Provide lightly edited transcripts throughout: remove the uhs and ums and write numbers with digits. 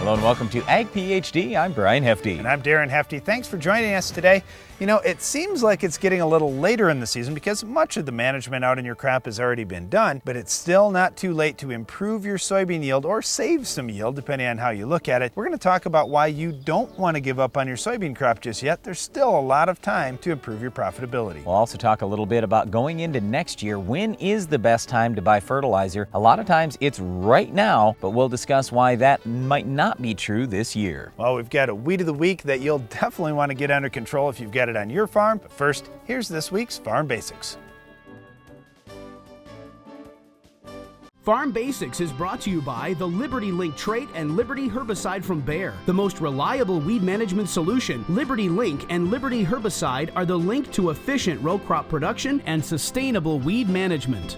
Hello and welcome to Ag PhD. I'm Brian Hefty. And I'm Darren Hefty. Thanks for joining us today. You know, it seems like it's getting a little later in the season because much of the management out in your crop has already been done, but it's still not too late to improve your soybean yield or save some yield, depending on how you look at it. We're going to talk about why you don't want to give up on your soybean crop just yet. There's still a lot of time to improve your profitability. We'll also talk a little bit about going into next year. When is the best time to buy fertilizer? A lot of times it's right now, but we'll discuss why that might not be true this year. Well, we've got a weed of the week that you'll definitely want to get under control if you've got it on your farm. But first, here's this week's Farm Basics. Farm Basics is brought to you by the Liberty Link trait and Liberty herbicide from Bayer. The most reliable weed management solution, Liberty Link and Liberty herbicide are the link to efficient row crop production and sustainable weed management.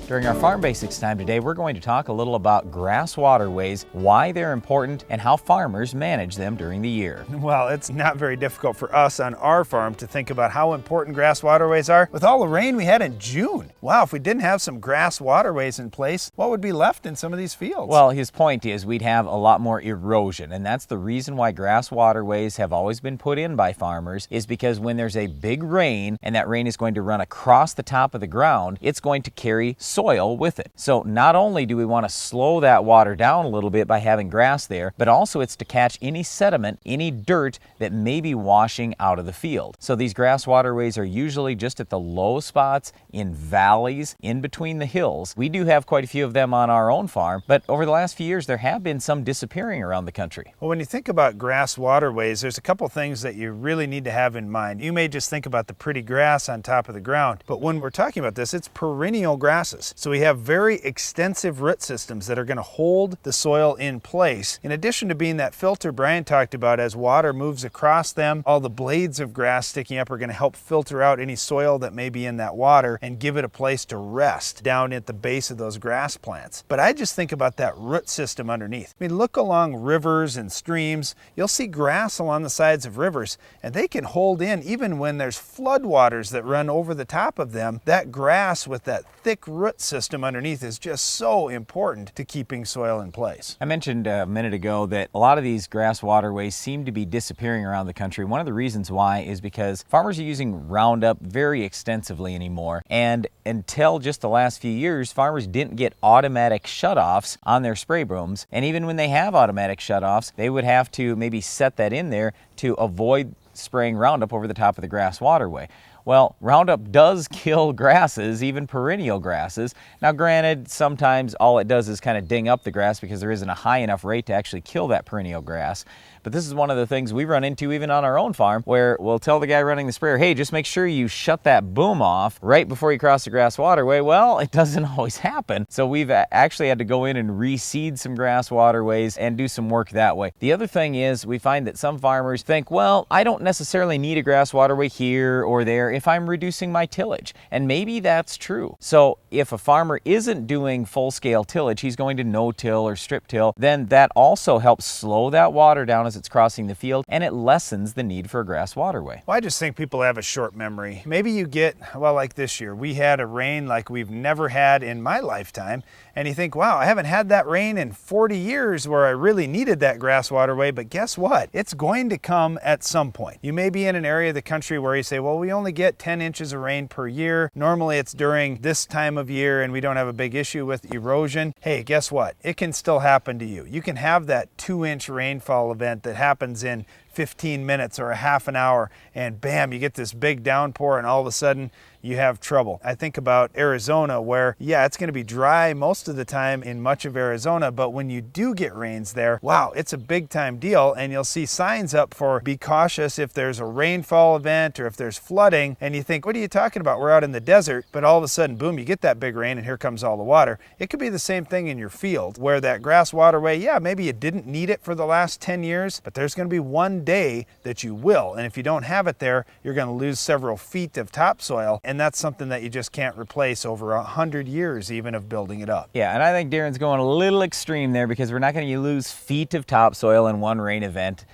During our Farm Basics time today, we're going to talk a little about grass waterways, why they're important, and how farmers manage them during the year. Well, it's not very difficult for us on our farm to think about how important grass waterways are with all the rain we had in June. Wow, if we didn't have some grass waterways in place, what would be left in some of these fields? Well, his point is we'd have a lot more erosion, and that's the reason why grass waterways have always been put in by farmers, is because when there's a big rain and that rain is going to run across the top of the ground, it's going to carry soil with it. So not only do we want to slow that water down a little bit by having grass there, but also it's to catch any sediment, any dirt that may be washing out of the field. So these grass waterways are usually just at the low spots, in valleys, in between the hills. We do have quite a few of them on our own farm, but over the last few years there have been some disappearing around the country. Well, when you think about grass waterways, there's a couple things that you really need to have in mind. You may just think about the pretty grass on top of the ground, but when we're talking about this, it's perennial grasses. So we have very extensive root systems that are going to hold the soil in place. In addition to being that filter Brian talked about, as water moves across them, all the blades of grass sticking up are going to help filter out any soil that may be in that water and give it a place to rest down at the base of those grass plants. But I just think about that root system underneath. I mean, look along rivers and streams. You'll see grass along the sides of rivers, and they can hold in even when there's floodwaters that run over the top of them. That grass with that thick root system underneath is just so important to keeping soil in place. I mentioned a minute ago that a lot of these grass waterways seem to be disappearing around the country. One of the reasons why is because farmers are using Roundup very extensively anymore, and until just the last few years, farmers didn't get automatic shutoffs on their spray brooms, and even when they have automatic shutoffs, they would have to maybe set that in there to avoid spraying Roundup over the top of the grass waterway. Well, Roundup does kill grasses, even perennial grasses. Now granted, sometimes all it does is kind of ding up the grass because there isn't a high enough rate to actually kill that perennial grass. But this is one of the things we run into even on our own farm, where we'll tell the guy running the sprayer, hey, just make sure you shut that boom off right before you cross the grass waterway. Well, it doesn't always happen. So we've actually had to go in and reseed some grass waterways and do some work that way. The other thing is we find that some farmers think, well, I don't necessarily need a grass waterway here or there if I'm reducing my tillage. And maybe that's true. So if a farmer isn't doing full-scale tillage, he's going to no-till or strip-till, then that also helps slow that water down as it's crossing the field, and it lessens the need for a grass waterway. Well, I just think people have a short memory. Maybe you get, well, like this year, we had a rain like we've never had in my lifetime, and you think, wow, I haven't had that rain in 40 years where I really needed that grass waterway, but guess what? It's going to come at some point. You may be in an area of the country where you say, well, we only get 10 inches of rain per year. Normally it's during this time of year and we don't have a big issue with erosion. Hey, guess what? It can still happen to you. You can have that 2-inch rainfall event that happens in 15 minutes or a half an hour, and bam, you get this big downpour and all of a sudden you have trouble. I think about Arizona where, yeah, it's going to be dry most of the time in much of Arizona, but when you do get rains there, wow, it's a big time deal, and you'll see signs up for be cautious if there's a rainfall event or if there's flooding, and you think, what are you talking about? We're out in the desert, but all of a sudden, boom, you get that big rain and here comes all the water. It could be the same thing in your field where that grass waterway, yeah, maybe you didn't need it for the last 10 years, but there's going to be one day that you will, and if you don't have it there, you're going to lose several feet of topsoil. and that's something that you just can't replace over 100 years even of building it up. Yeah, and I think Darren's going a little extreme there because we're not going to lose feet of topsoil in one rain event,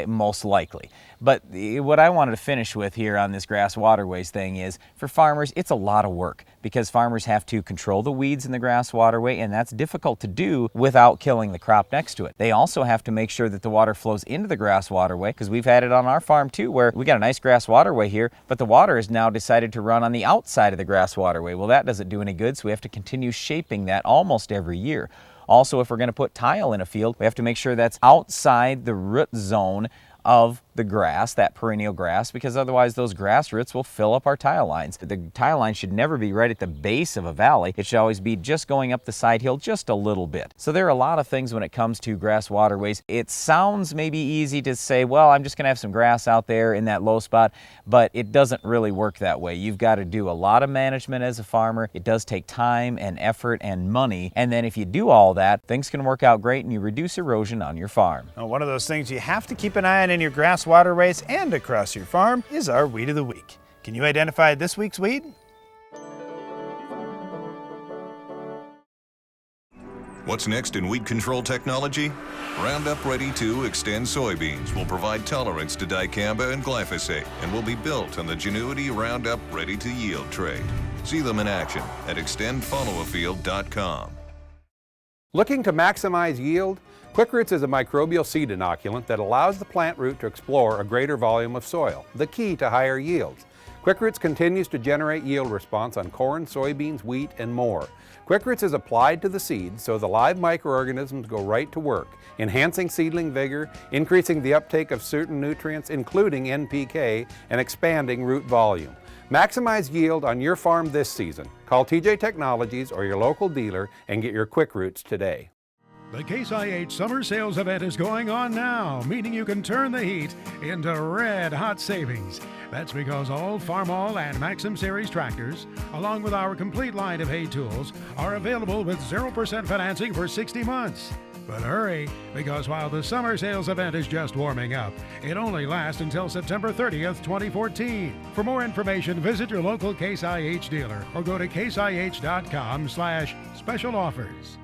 most likely. But what I wanted to finish with here on this grass waterways thing is, for farmers, it's a lot of work because farmers have to control the weeds in the grass waterway, and that's difficult to do without killing the crop next to it. They also have to make sure that the water flows into the grass waterway, because we've had it on our farm too, where we got a nice grass waterway here, but the water has now decided to run on the outside of the grass waterway. Well, that doesn't do any good, so we have to continue shaping that almost every year. Also, if we're going to put tile in a field, we have to make sure that's outside the root zone of the grass, that perennial grass, because otherwise those grass roots will fill up our tile lines. The tile line should never be right at the base of a valley. It should always be just going up the side hill just a little bit. So there are a lot of things when it comes to grass waterways. It sounds maybe easy to say, well, I'm just going to have some grass out there in that low spot, but it doesn't really work that way. You've got to do a lot of management as a farmer. It does take time and effort and money. And then if you do all that, things can work out great and you reduce erosion on your farm. Now, one of those things you have to keep an eye on in your grass waterways and across your farm is our weed of the week. Can you identify this week's weed? What's next in weed control technology? Roundup Ready 2 Extend soybeans will provide tolerance to dicamba and glyphosate and will be built on the Genuity Roundup Ready to Yield trait. See them in action at extendfollowafield.com. Looking to maximize yield? Quick Roots is a microbial seed inoculant that allows the plant root to explore a greater volume of soil, the key to higher yields. Quick Roots continues to generate yield response on corn, soybeans, wheat, and more. Quick Roots is applied to the seeds so the live microorganisms go right to work, enhancing seedling vigor, increasing the uptake of certain nutrients, including NPK, and expanding root volume. Maximize yield on your farm this season. Call TJ Technologies or your local dealer and get your Quick Roots today. The Case IH Summer Sales Event is going on now, meaning you can turn the heat into red-hot savings. That's because all Farmall and Maxim Series tractors, along with our complete line of hay tools, are available with 0% financing for 60 months. But hurry, because while the Summer Sales Event is just warming up, it only lasts until September 30th, 2014. For more information, visit your local Case IH dealer or go to caseih.com/special offers.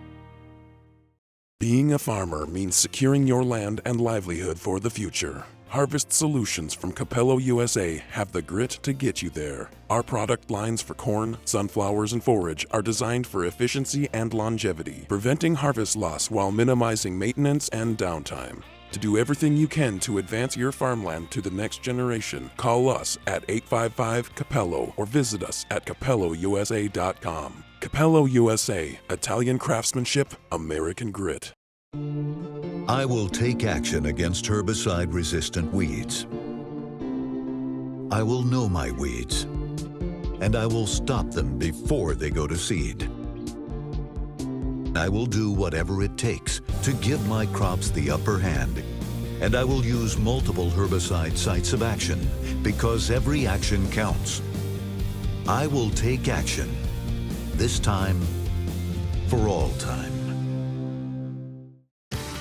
Being a farmer means securing your land and livelihood for the future. Harvest Solutions from Capello USA have the grit to get you there. Our product lines for corn, sunflowers, and forage are designed for efficiency and longevity, preventing harvest loss while minimizing maintenance and downtime. To do everything you can to advance your farmland to the next generation, call us at 855-CAPELLO or visit us at capellousa.com. Capello USA, Italian craftsmanship, American grit. I will take action against herbicide-resistant weeds. I will know my weeds, and I will stop them before they go to seed. I will do whatever it takes to give my crops the upper hand, and I will use multiple herbicide sites of action because every action counts. I will take action, this time for all time.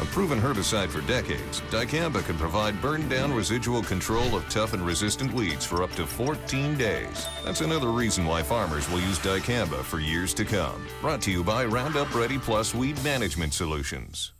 A proven herbicide for decades, dicamba can provide burn-down residual control of tough and resistant weeds for up to 14 days. That's another reason why farmers will use dicamba for years to come. Brought to you by Roundup Ready Plus Weed Management Solutions.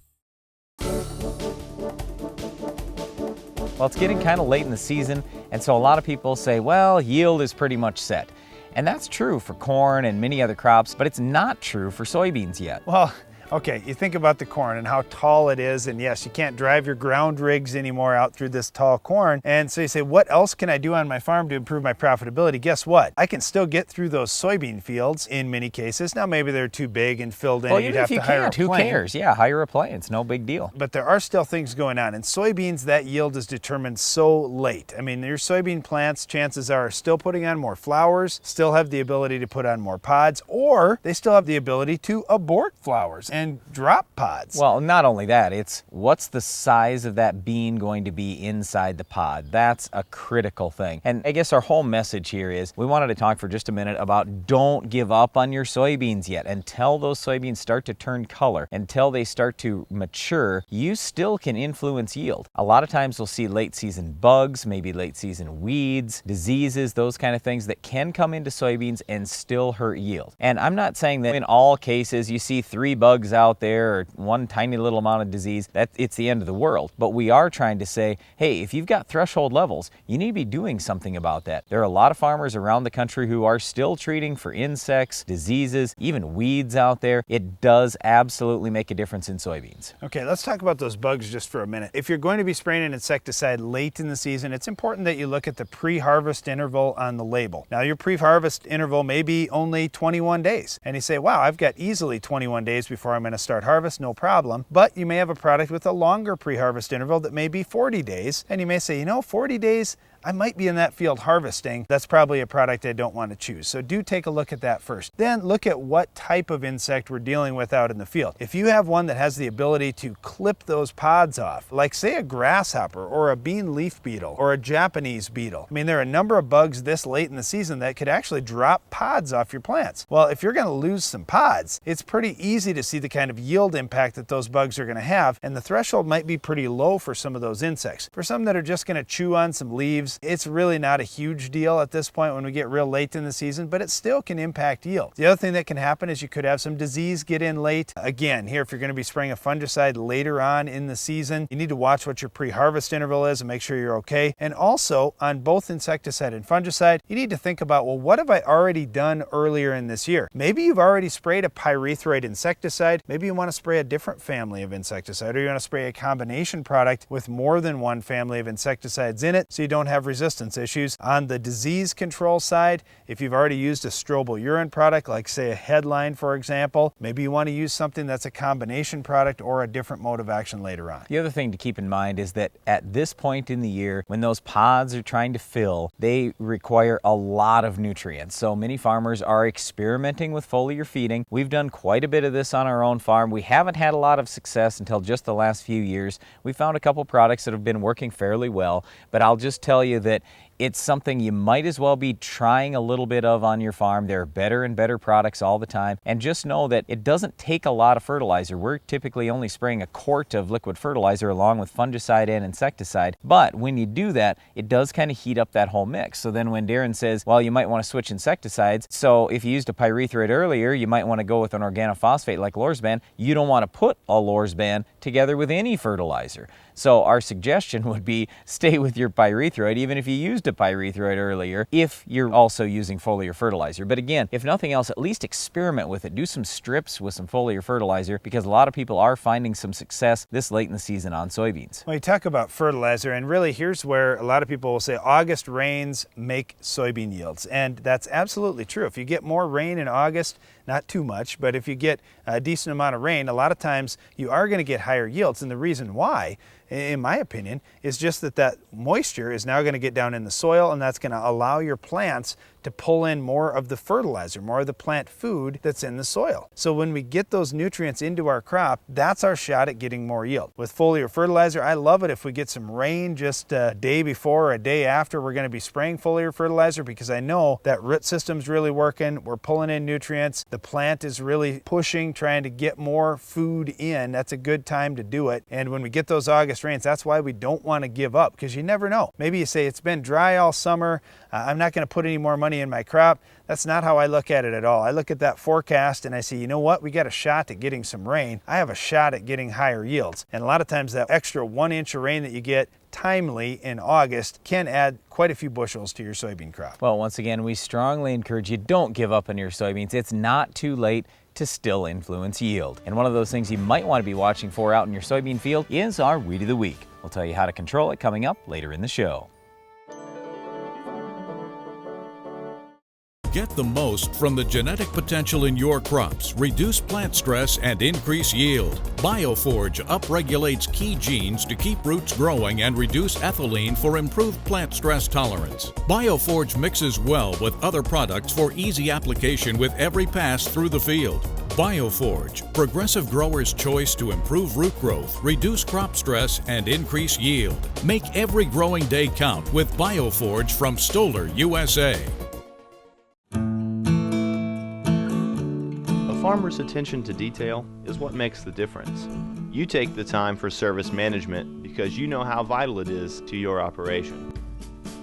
Well, it's getting kind of late in the season, and so a lot of people say, well, yield is pretty much set. And that's true for corn and many other crops, but it's not true for soybeans yet. Well, okay, you think about the corn and how tall it is, and yes, you can't drive your ground rigs anymore out through this tall corn. And so you say, what else can I do on my farm to improve my profitability? Guess what? I can still get through those soybean fields in many cases. Now, maybe they're too big and filled in. Well, You'd even have if you to hire a can't, who plane. cares? Yeah, hire a plane. It's no big deal. But there are still things going on. In soybeans, that yield is determined so late. I mean, your soybean plants, chances are still putting on more flowers, still have the ability to put on more pods, or they still have the ability to abort flowers. And and drop pods. Well, not only that, it's what's the size of that bean going to be inside the pod? That's a critical thing. And I guess our whole message here is we wanted to talk for just a minute about don't give up on your soybeans yet. Until those soybeans start to turn color, until they start to mature, you still can influence yield. A lot of times we'll see late season bugs, maybe late season weeds, diseases, those kind of things that can come into soybeans and still hurt yield. And I'm not saying that in all cases you see 3 bugs out there or one tiny little amount of disease, that it's the end of the world. But we are trying to say, hey, if you've got threshold levels, you need to be doing something about that. There are a lot of farmers around the country who are still treating for insects, diseases, even weeds out there. It does absolutely make a difference in soybeans. Okay, let's talk about those bugs just for a minute. If you're going to be spraying an insecticide late in the season, it's important that you look at the pre-harvest interval on the label. Now, your pre-harvest interval may be only 21 days. And you say, wow, I've got easily 21 days before I'm going to start harvest, no problem. But you may have a product with a longer pre-harvest interval that may be 40 days. And you may say, 40 days, I might be in that field harvesting. That's probably a product I don't want to choose. So do take a look at that first. Then look at what type of insect we're dealing with out in the field. If you have one that has the ability to clip those pods off, like say a grasshopper or a bean leaf beetle or a Japanese beetle. I mean, there are a number of bugs this late in the season that could actually drop pods off your plants. Well, if you're going to lose some pods, it's pretty easy to see the kind of yield impact that those bugs are going to have, and the threshold might be pretty low for some of those insects. For some that are just going to chew on some leaves, it's really not a huge deal at this point when we get real late in the season, but it still can impact yield. The other thing that can happen is you could have some disease get in late. Again, here, if you're going to be spraying a fungicide later on in the season, you need to watch what your pre-harvest interval is and make sure you're okay. And also, on both insecticide and fungicide, you need to think about, well, what have I already done earlier in this year? Maybe you've already sprayed a pyrethroid insecticide. Maybe you want to spray a different family of insecticide, or you want to spray a combination product with more than one family of insecticides in it so you don't have resistance issues. On the disease control side, if you've already used a strobilurin product, like say a headline, for example, maybe you want to use something that's a combination product or a different mode of action later on. The other thing to keep in mind is that at this point in the year, when those pods are trying to fill, they require a lot of nutrients. So many farmers are experimenting with foliar feeding. We've done quite a bit of this on our own farm. We haven't had a lot of success until just the last few years. We found a couple products that have been working fairly well, but I'll just tell you that it's something you might as well be trying a little bit of on your farm. There are better and better products all the time. And just know that it doesn't take a lot of fertilizer. We're typically only spraying a quart of liquid fertilizer along with fungicide and insecticide. But when you do that, it does kind of heat up that whole mix. So then when Darren says, well, you might want to switch insecticides. So if you used a pyrethroid earlier, you might want to go with an organophosphate like Lorsban. You don't want to put a Lorsban together with any fertilizer. So our suggestion would be stay with your pyrethroid, even if you used a pyrethroid earlier, if you're also using foliar fertilizer. But again, if nothing else, at least experiment with it. Do some strips with some foliar fertilizer, because a lot of people are finding some success this late in the season on soybeans. Well, you talk about fertilizer, and really here's where a lot of people will say August rains make soybean yields. And that's absolutely true. If you get more rain in August, not too much, but if you get a decent amount of rain, a lot of times you are going to get higher yields. And the reason why, in my opinion, is just that moisture is now going to get down in the soil, and that's going to allow your plants to pull in more of the fertilizer, more of the plant food that's in the soil. So when we get those nutrients into our crop, that's our shot at getting more yield. With foliar fertilizer, I love it if we get some rain just a day before or a day after we're going to be spraying foliar fertilizer, because I know that root system's really working, we're pulling in nutrients, the plant is really pushing, trying to get more food in. That's a good time to do it. And when we get those August rains, that's why we don't want to give up, because you never know. Maybe you say, it's been dry all summer, I'm not going to put any more money in my crop. That's not how I look at it at all. I look at that forecast and I say, you know what? We got a shot at getting some rain. I have a shot at getting higher yields. And a lot of times that extra 1 inch of rain that you get timely in August can add quite a few bushels to your soybean crop. Well, once again, we strongly encourage you, don't give up on your soybeans. It's not too late to still influence yield. And one of those things you might want to be watching for out in your soybean field is our Weed of the Week. We'll tell you how to control it coming up later in the show. Get the most from the genetic potential in your crops, reduce plant stress, and increase yield. BioForge upregulates key genes to keep roots growing and reduce ethylene for improved plant stress tolerance. BioForge mixes well with other products for easy application with every pass through the field. BioForge, Progressive Growers' choice to improve root growth, reduce crop stress, and increase yield. Make every growing day count with BioForge from Stoller, USA. A farmer's attention to detail is what makes the difference. You take the time for service management because you know how vital it is to your operation.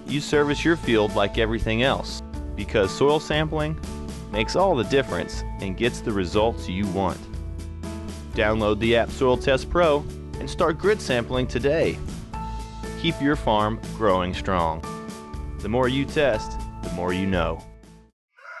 You service your field like everything else because soil sampling makes all the difference and gets the results you want. Download the app Soil Test Pro and start grid sampling today. Keep your farm growing strong. The more you test, the more you know.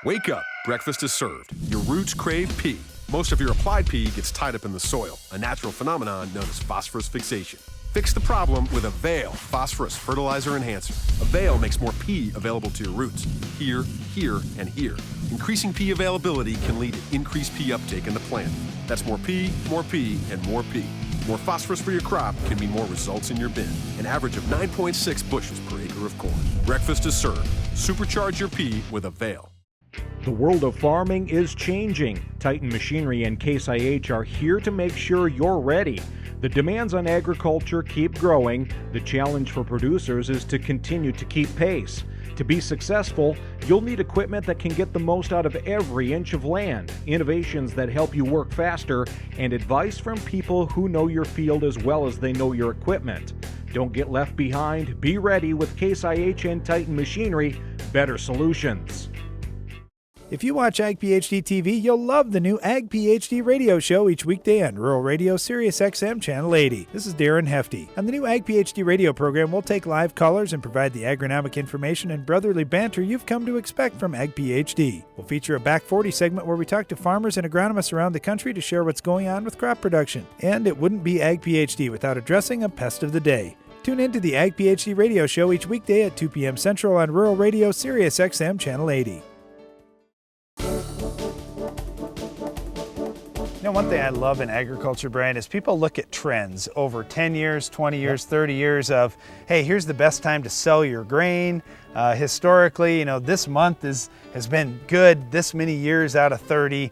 Wake up, breakfast is served. Your roots crave P. Most of your applied P gets tied up in the soil, a natural phenomenon known as phosphorus fixation. Fix the problem with Avail Phosphorus Fertilizer Enhancer. Avail makes more P available to your roots, here, here, and here. Increasing P availability can lead to increased P uptake in the plant. That's more P, and more P. More phosphorus for your crop can mean more results in your bin. An average of 9.6 bushels per acre of corn. Breakfast is served. Supercharge your P with Avail. The world of farming is changing. Titan Machinery and Case IH are here to make sure you're ready. The demands on agriculture keep growing. The challenge for producers is to continue to keep pace. To be successful, you'll need equipment that can get the most out of every inch of land, innovations that help you work faster, and advice from people who know your field as well as they know your equipment. Don't get left behind. Be ready with Case IH and Titan Machinery. Better solutions. If you watch Ag PhD TV, you'll love the new Ag PhD radio show each weekday on Rural Radio Sirius XM Channel 80. This is Darren Hefty. On the new Ag PhD radio program, we'll take live callers and provide the agronomic information and brotherly banter you've come to expect from Ag PhD. We'll feature a Back 40 segment where we talk to farmers and agronomists around the country to share what's going on with crop production. And it wouldn't be Ag PhD without addressing a pest of the day. Tune in to the Ag PhD radio show each weekday at 2 p.m. Central on Rural Radio Sirius XM Channel 80. You know, one thing I love in agriculture, Brian, is people look at trends over 10 years, 20 years, 30 years of, hey, here's the best time to sell your grain. Historically, you know, this month has been good this many years out of 30.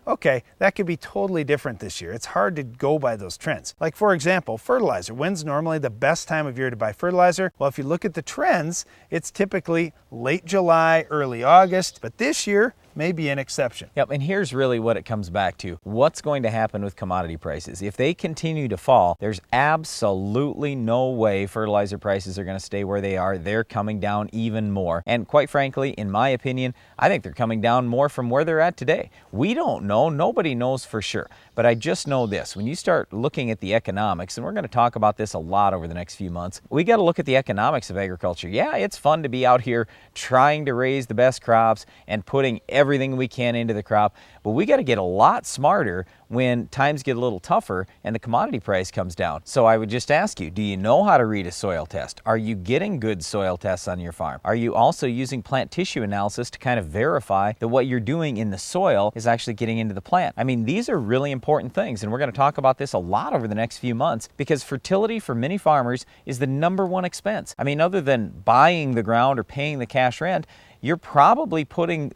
Okay, that could be totally different this year. It's hard to go by those trends. Like, for example, fertilizer. When's normally the best time of year to buy fertilizer? Well, if you look at the trends, it's typically late July, early August, but this year may be an exception. Yep, and here's really what it comes back to. What's going to happen with commodity prices? If they continue to fall, there's absolutely no way fertilizer prices are going to stay where they are. They're coming down even more. And quite frankly, in my opinion, I think they're coming down more from where they're at today. We don't know. Nobody knows for sure. But I just know this. When you start looking at the economics, and we're going to talk about this a lot over the next few months, we got to look at the economics of agriculture. Yeah, it's fun to be out here trying to raise the best crops and putting everything we can into the crop, but we got to get a lot smarter when times get a little tougher and the commodity price comes down. So I would just ask you, do you know how to read a soil test? Are you getting good soil tests on your farm? Are you also using plant tissue analysis to kind of verify that what you're doing in the soil is actually getting into the plant? I mean, these are really important things, and we're going to talk about this a lot over the next few months because fertility for many farmers is the #1 expense. I mean, other than buying the ground or paying the cash rent, you're probably putting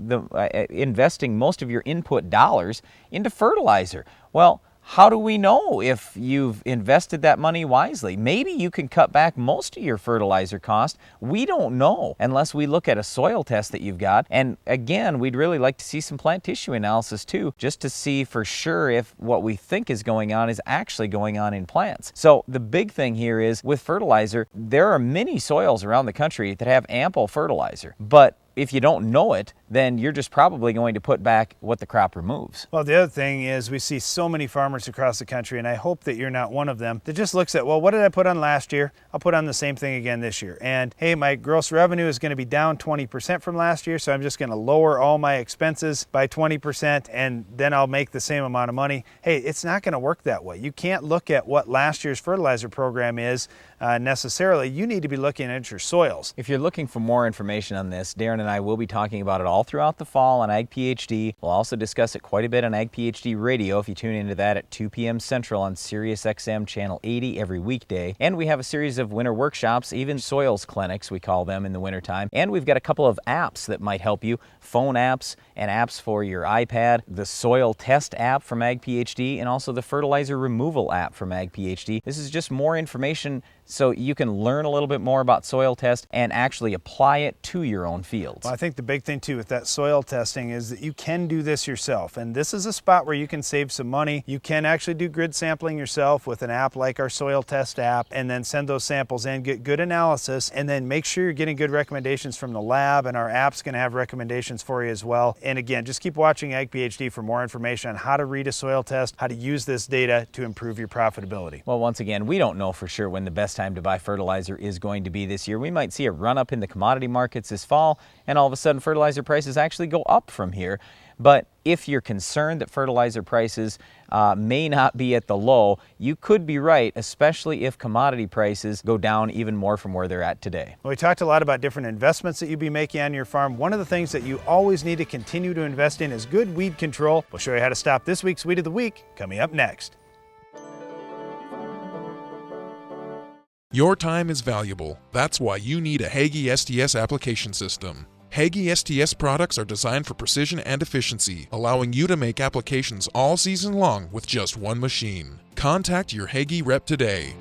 investing most of your input dollars into fertilizer. Well, how do we know if you've invested that money wisely? Maybe you can cut back most of your fertilizer cost. We don't know unless we look at a soil test that you've got. And again, we'd really like to see some plant tissue analysis too, just to see for sure if what we think is going on is actually going on in plants. So the big thing here is with fertilizer, there are many soils around the country that have ample fertilizer, but if you don't know it, then you're just probably going to put back what the crop removes. Well, the other thing is we see so many farmers across the country, and I hope that you're not one of them, that just looks at, well, what did I put on last year? I'll put on the same thing again this year. And hey, my gross revenue is going to be down 20% from last year, so I'm just going to lower all my expenses by 20%, and then I'll make the same amount of money. Hey, it's not going to work that way. You can't look at what last year's fertilizer program is necessarily. You need to be looking at your soils. If you're looking for more information on this, Darren and I will be talking about it all throughout the fall on Ag PhD. We'll also discuss it quite a bit on Ag PhD Radio if you tune into that at 2 p.m. Central on Sirius XM Channel 80 every weekday. And we have a series of winter workshops, even soils clinics, we call them in the wintertime. And we've got a couple of apps that might help you, phone apps and apps for your iPad, the soil test app from Ag PhD, and also the fertilizer removal app from Ag PhD. This is just more information so you can learn a little bit more about soil test and actually apply it to your own fields. Well, I think the big thing too with that soil testing is that you can do this yourself, and this is a spot where you can save some money. You can actually do grid sampling yourself with an app like our soil test app, and then send those samples in, get good analysis, and then make sure you're getting good recommendations from the lab, and our app's going to have recommendations for you as well. And again, just keep watching Ag PhD for more information on how to read a soil test, how to use this data to improve your profitability. Well, once again, we don't know for sure when the best time to buy fertilizer is going to be this year. We might see a run up in the commodity markets this fall, and all of a sudden fertilizer prices actually go up from here. But if you're concerned that fertilizer prices may not be at the low, you could be right, especially if commodity prices go down even more from where they're at today. Well, we talked a lot about different investments that you'd be making on your farm. One of the things that you always need to continue to invest in is good weed control. We'll show you how to stop this week's Weed of the Week coming up next. Your time is valuable. That's why you need a Hagie STS application system. Hagie STS products are designed for precision and efficiency, allowing you to make applications all season long with just one machine. Contact your Hagie rep today.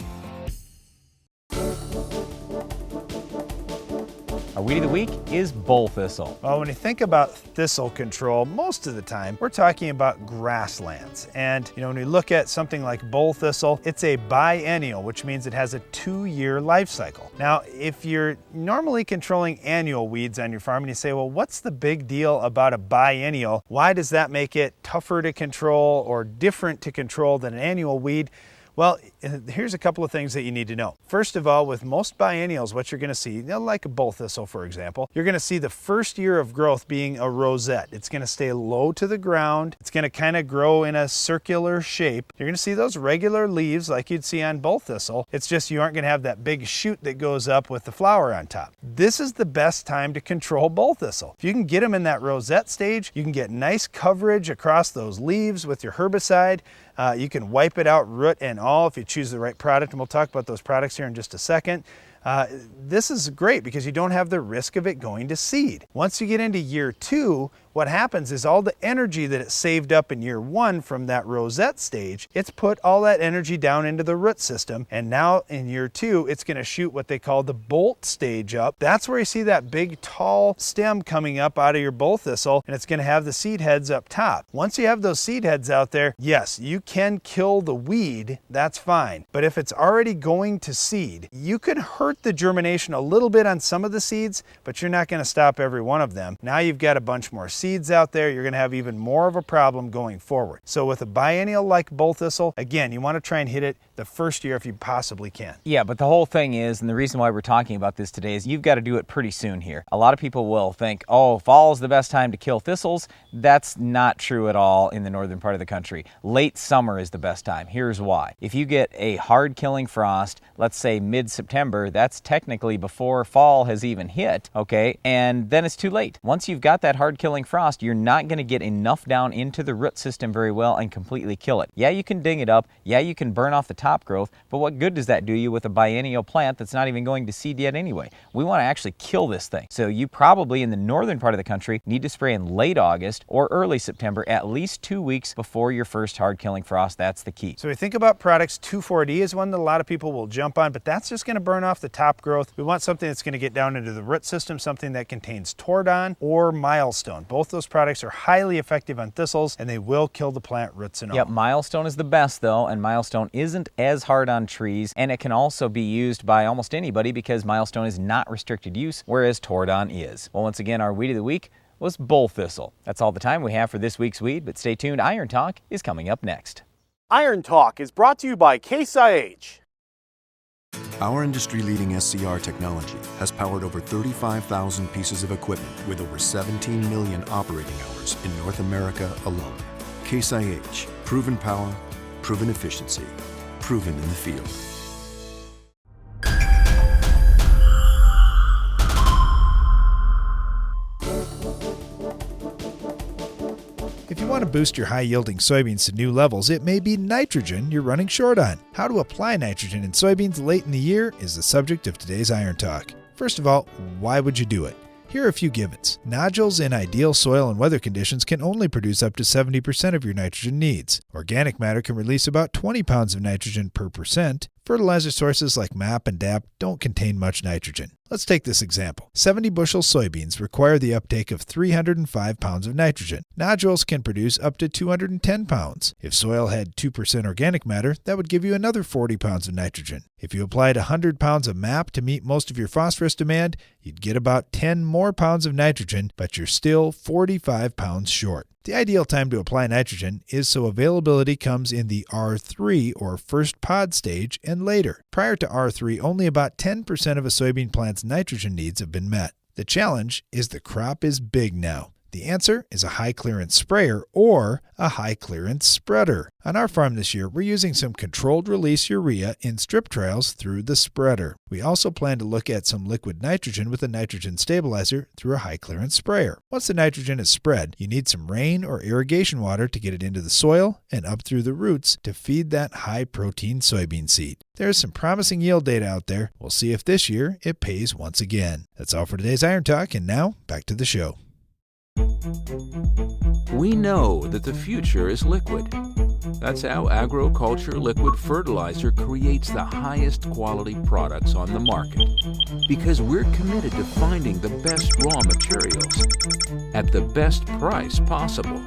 Our Weed of the Week is bull thistle. Well, when you think about thistle control, most of the time we're talking about grasslands. And when we look at something like bull thistle, it's a biennial, which means it has a 2-year life cycle. Now, if you're normally controlling annual weeds on your farm and you say, well, what's the big deal about a biennial? Why does that make it tougher to control or different to control than an annual weed? Well, here's a couple of things that you need to know. First of all, with most biennials, what you're going to see, like a bull thistle, for example, you're going to see the first year of growth being a rosette. It's going to stay low to the ground. It's going to kind of grow in a circular shape. You're going to see those regular leaves like you'd see on bull thistle. It's just you aren't going to have that big shoot that goes up with the flower on top. This is the best time to control bull thistle. If you can get them in that rosette stage, you can get nice coverage across those leaves with your herbicide. You can wipe it out root and all if you choose the right product, and we'll talk about those products here in just a second. This is great because you don't have the risk of it going to seed. Once you get into year 2, what happens is all the energy that it saved up in year 1 from that rosette stage, it's put all that energy down into the root system, and now in year 2 it's going to shoot what they call the bolt stage up. That's where you see that big tall stem coming up out of your bull thistle, and it's going to have the seed heads up top. Once you have those seed heads out there, yes, you can kill the weed, that's fine. But if it's already going to seed, you can hurt the germination a little bit on some of the seeds, but you're not going to stop every one of them. Now you've got a bunch more seeds out there, you're going to have even more of a problem going forward. So with a biennial like bull thistle, again, you want to try and hit it the first year if you possibly can. Yeah, but the whole thing is, and the reason why we're talking about this today is you've got to do it pretty soon here. A lot of people will think, oh, fall is the best time to kill thistles. That's not true at all in the northern part of the country. Late summer is the best time. Here's why. If you get a hard killing frost, let's say mid-September, that's technically before fall has even hit, okay? And then it's too late. Once you've got that hard killing frost, you're not going to get enough down into the root system very well and completely kill it. Yeah, you can ding it up. Yeah, you can burn off the top growth, but what good does that do you with a biennial plant that's not even going to seed yet anyway? We want to actually kill this thing. So you probably in the northern part of the country need to spray in late August or early September, at least 2 weeks before your first hard killing frost. That's the key. So we think about products, 2,4-D is one that a lot of people will jump on, but that's just going to burn off the top growth. We want something that's going to get down into the root system, something that contains Tordon or Milestone. Both those products are highly effective on thistles, and they will kill the plant roots and all. Yep, Milestone is the best though, and Milestone isn't as hard on trees, and it can also be used by almost anybody because Milestone is not restricted use, whereas Tordon is. Well, once again, our Weed of the Week was bull thistle. That's all the time we have for this week's weed, but stay tuned. Iron Talk is coming up next. Iron Talk is brought to you by Case IH. Our industry-leading SCR technology has powered over 35,000 pieces of equipment with over 17 million operating hours in North America alone. Case IH, proven power, proven efficiency, proven in the field. boost your high-yielding soybeans to new levels, it may be nitrogen you're running short on. How to apply nitrogen in soybeans late in the year is the subject of today's Iron Talk. First of all, why would you do it? Here are a few givens. Nodules in ideal soil and weather conditions can only produce up to 70% of your nitrogen needs. Organic matter can release about 20 pounds of nitrogen per percent. Fertilizer sources like MAP and DAP don't contain much nitrogen. Let's take this example. 70 bushel soybeans require the uptake of 305 pounds of nitrogen. Nodules can produce up to 210 pounds. If soil had 2% organic matter, that would give you another 40 pounds of nitrogen. If you applied 100 pounds of MAP to meet most of your phosphorus demand, you'd get about 10 more pounds of nitrogen, but you're still 45 pounds short. The ideal time to apply nitrogen is so availability comes in the R3 or first pod stage and later. Prior to R3, only about 10% of a soybean plant's nitrogen needs have been met. The challenge is the crop is big now. The answer is a high-clearance sprayer or a high-clearance spreader. On our farm this year, we're using some controlled-release urea in strip trials through the spreader. We also plan to look at some liquid nitrogen with a nitrogen stabilizer through a high-clearance sprayer. Once the nitrogen is spread, you need some rain or irrigation water to get it into the soil and up through the roots to feed that high-protein soybean seed. There's some promising yield data out there. We'll see if this year it pays once again. That's all for today's Iron Talk, and now back to the show. We know that the future is liquid. That's how agriculture liquid fertilizer creates the highest quality products on the market. Because we're committed to finding the best raw materials at the best price possible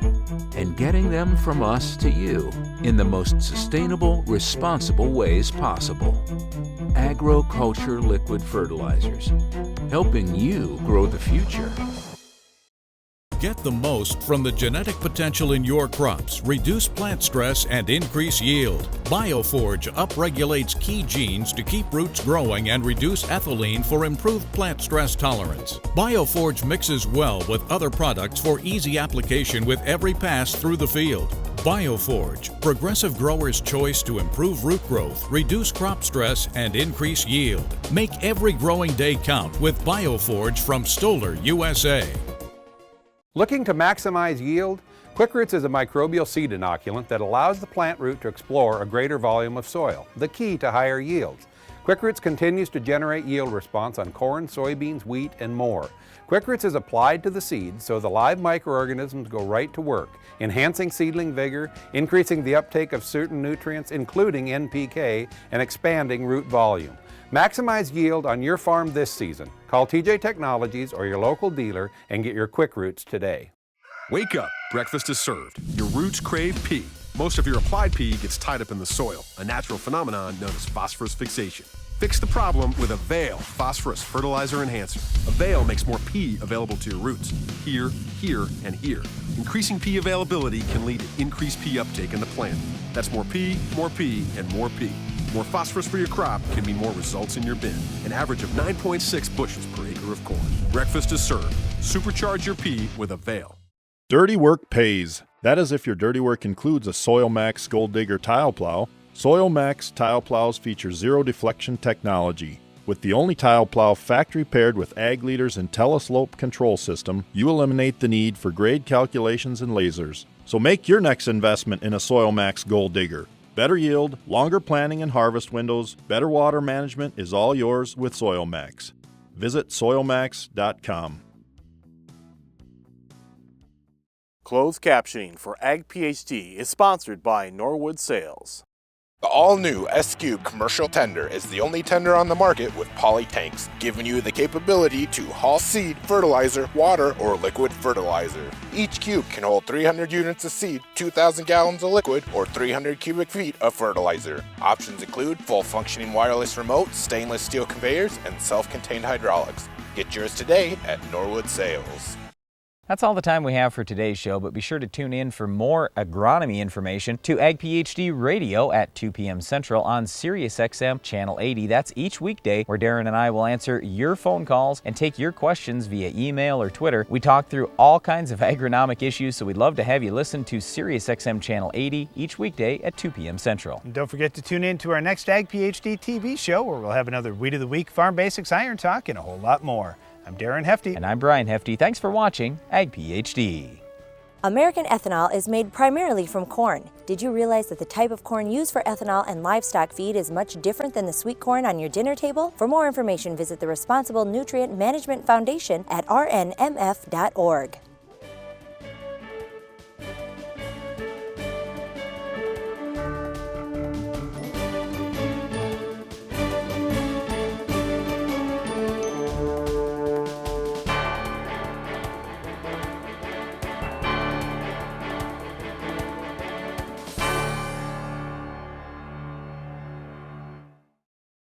and getting them from us to you in the most sustainable, responsible ways possible. Agriculture liquid fertilizers, helping you grow the future. Get the most from the genetic potential in your crops, reduce plant stress, and increase yield. BioForge upregulates key genes to keep roots growing and reduce ethylene for improved plant stress tolerance. BioForge mixes well with other products for easy application with every pass through the field. BioForge, progressive growers' choice to improve root growth, reduce crop stress, and increase yield. Make every growing day count with BioForge from Stoller, USA. Looking to maximize yield? Quick Roots is a microbial seed inoculant that allows the plant root to explore a greater volume of soil, the key to higher yields. Quick Roots continues to generate yield response on corn, soybeans, wheat, and more. Quick Roots is applied to the seeds so the live microorganisms go right to work, enhancing seedling vigor, increasing the uptake of certain nutrients, including NPK, and expanding root volume. Maximize yield on your farm this season. Call TJ Technologies or your local dealer and get your Quick Roots today. Wake up, breakfast is served. Your roots crave P. Most of your applied P gets tied up in the soil, a natural phenomenon known as phosphorus fixation. Fix the problem with Avail Phosphorus Fertilizer Enhancer. Avail makes more P available to your roots, here, here, and here. Increasing P availability can lead to increased P uptake in the plant. That's more P, and more P. More phosphorus for your crop can mean more results in your bin. An average of 9.6 bushels per acre of corn. Breakfast is served. Supercharge your P with Avail. Dirty work pays. That is if your dirty work includes a Soil Max Gold Digger tile plow. Soil Max tile plows feature zero deflection technology. With the only tile plow factory paired with Ag Leader's IntelliSlope control system, you eliminate the need for grade calculations and lasers. So make your next investment in a Soil Max Gold Digger. Better yield, longer planting and harvest windows, better water management is all yours with Soil Max. Visit soilmax.com. Closed captioning for Ag PhD is sponsored by Norwood Sales. The all-new S-Cube commercial tender is the only tender on the market with poly tanks, giving you the capability to haul seed, fertilizer, water, or liquid fertilizer. Each cube can hold 300 units of seed, 2,000 gallons of liquid, or 300 cubic feet of fertilizer. Options include full functioning wireless remote, stainless steel conveyors, and self-contained hydraulics. Get yours today at Norwood Sales. That's all the time we have for today's show, but be sure to tune in for more agronomy information to Ag PhD Radio at 2 p.m. Central on SiriusXM Channel 80. That's each weekday where Darren and I will answer your phone calls and take your questions via email or Twitter. We talk through all kinds of agronomic issues, so we'd love to have you listen to SiriusXM Channel 80 each weekday at 2 p.m. Central. And don't forget to tune in to our next Ag PhD TV show where we'll have another Weed of the Week, Farm Basics, Iron Talk, and a whole lot more. I'm Darren Hefty. And I'm Brian Hefty. Thanks for watching Ag PhD. American ethanol is made primarily from corn. Did you realize that the type of corn used for ethanol and livestock feed is much different than the sweet corn on your dinner table? For more information, visit the Responsible Nutrient Management Foundation at rnmf.org.